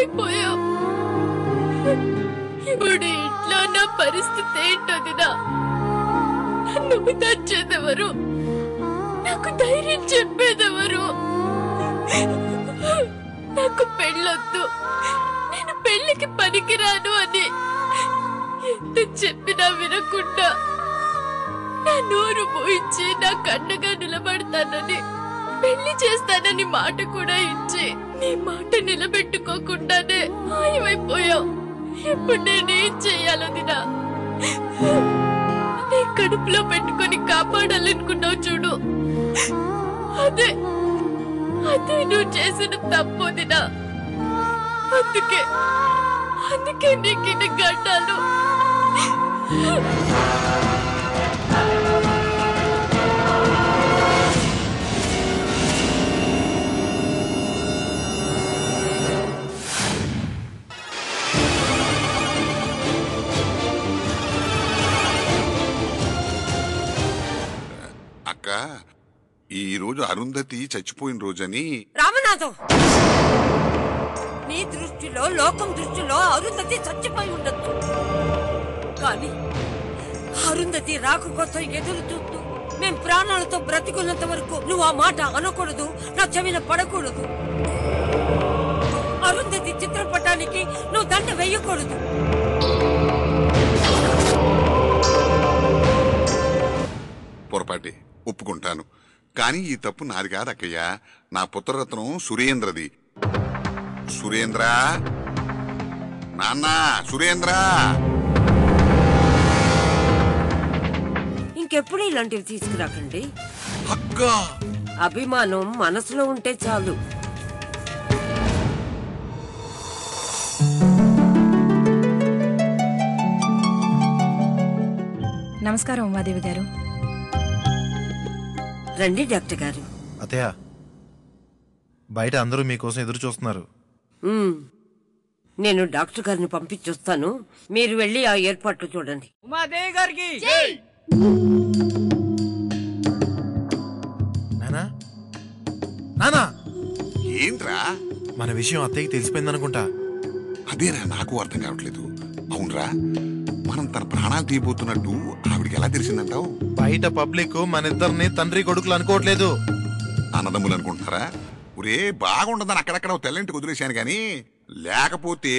అయిపోయావు. ఇప్పుడు ఇంట్లో నా పరిస్థితి ఏంటోదినా? నువ్వు తెచ్చేదెవరు? నాకు ధైర్యం చెప్పేదెవరు? నాకు పెళ్ళొద్దు, నేను పెళ్లికి పనికిరాను అని ఎంత చెప్పినా వినకుండా నా నోరు పోయించి నా కండగా నిలబడతానని, పెళ్లి చేస్తానని మాట కూడా ఇచ్చి నీ మాట నిలబెట్టుకోకుండానే మాయమైపోయావు. ఇప్పుడు నేనేం చెయ్యాలదినా? నీ కడుపులో పెట్టుకొని కాపాడాలనుకున్నావు చూడు, అదే నువ్వు చేసిన తప్పుదినా. అందుకే నీకు ఇన్ని గడ్డాలు. అక్క, ఈ రోజు అరుంధతి చచ్చిపోయిన రోజని. రామనాథం, నీ దృష్టిలో, లోకం దృష్టిలో అరుంధతి చచ్చిపోయి ఉండొచ్చు, కానీ అరుంధతి రాకు కోసం ఎదురు చూస్తూ మేం ప్రాణాలతో బ్రతికున్నంత వరకు నువ్వు ఆ మాట అనకూడదు, నా చెవిన పడకూడదు. అరుంధతి చిత్రపటానికి నువ్వు దండ వేయకూడదు. పొరపాటి ఒప్పుకుంటాను, కానీ ఈ తప్పు నాది కాదక్కయ్యా, నా పుత్రరత్నం సురేంద్రది. సురేంద్ర, నాన్న సురేంద్ర. ఇంకెప్పుడు ఇలాంటివి తీసుకురాకండి. అక్క, అభిమానం మనసులో ఉంటే చాలు. నమస్కారం ఉమాదేవి గారు. రండి డాక్టర్ గారు. అత్తయ్య, బయట అందరూ మీకోసం ఎదురు చూస్తున్నారు. నేను డాక్టర్ గారిని పంపించొస్తాను, మీరు వెళ్ళి ఆ ఏర్పాట్లు చూడండి. ఉమాదేవి గారికి నానా, నానా, ఏంట్రా? మన విషయం అత్తయ్యకి తెలిసిపోయిందనుకుంటా. అదేరా నాకు అర్థం కావట్లేదు. అవునరా, మనం తన ప్రాణాలు తీయబోతున్నట్టు ఆవిడికి ఎలా తెలిసిందంటావు? బయట పబ్లిక్ మన ఇద్దరిని తండ్రి కొడుకులు అనుకోవట్లేదు, అన్నదమ్ములు అనుకుంటున్నారా? ఒరే, బాగుండదని అక్కడక్కడ తెల్లంటికి వదిలేశాను గాని, లేకపోతే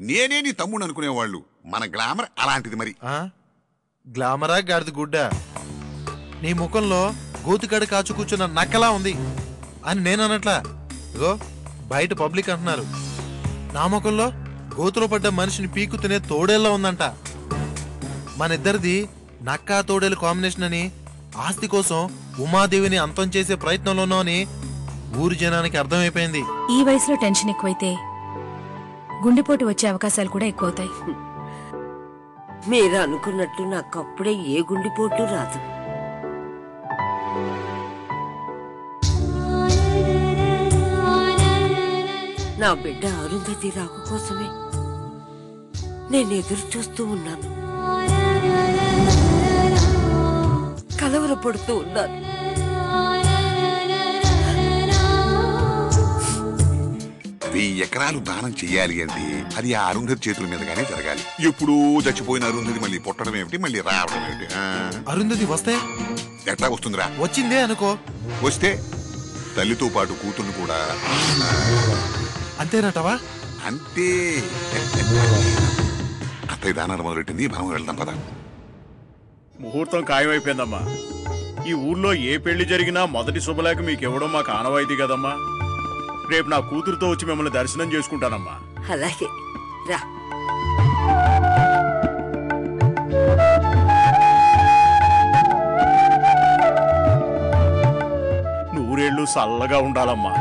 నేనే నీ తమ్ముడు అనుకునేవాళ్ళు. మన గ్లామర్ అలాంటిది. మరి గ్లామరా గాడిది గుడ్డ? నీ ముఖంలో గోతికాడు కాచు కూర్చున్న నక్కలా ఉంది అని నేను అనట్లా. ఇగో బయట పబ్లిక్ అంటున్నారు, నా ముఖంలో గోతులో పడ్డ మనిషిని పీకు తినే తోడేళ్ళ ఉందంట. మన ఇద్దరిది నక్కా తోడేలు కాంబినేషన్ అని, ఆస్తి కోసం ఉమాదేవిని అంతం చేసే ప్రయత్నంలోనో అని ఊరి జనానికి అర్థమైపోయింది. ఈ వయసులో టెన్షన్ ఎక్కువైతే గుండెపోటు వచ్చే అవకాశాలు కూడా ఎక్కువవుతాయి. మీరు అనుకున్నట్టు నాకు అప్పుడే ఏ గుండెపోటు రాదు. నా బిడ్డ అరుంధతి రాకు కోసమే నేను ఎదురు చూస్తూ ఉన్నాను, కలవరపడుతూ ఉన్నాను. 1000 ఎకరాలు దానం చెయ్యాలి అంటే అది ఆ అరుంధతి చేతుల మీదగానే జరగాలి. ఎప్పుడూ చచ్చిపోయిన అరుంధతి మళ్ళీ పుట్టడం ఏమిటి, మళ్ళీ రావడం ఏమిటి? అరుంధతి వస్తే ఎట్లా వస్తుందిరా? వచ్చిందే అనుకో, వస్తే తల్లితో పాటు కూతుర్ని కూడా. అంతేనటవా? అంతే. అత్తయ్య దానాలు మొదలెట్టింది, మనం వెళ్దాం పద. ముహూర్తం ఖాయమైపోయిందమ్మా. ఈ ఊర్లో ఏ పెళ్లి జరిగినా మొదటి శుభలేఖ మీకివ్వడం మాకు ఆనవాయితీ కదమ్మా. రేపు నా కూతురుతో వచ్చి మిమ్మల్ని దర్శనం చేసుకుంటానమ్మా. అలాగే రా. నూరేళ్లు చల్లగా ఉండాలమ్మా.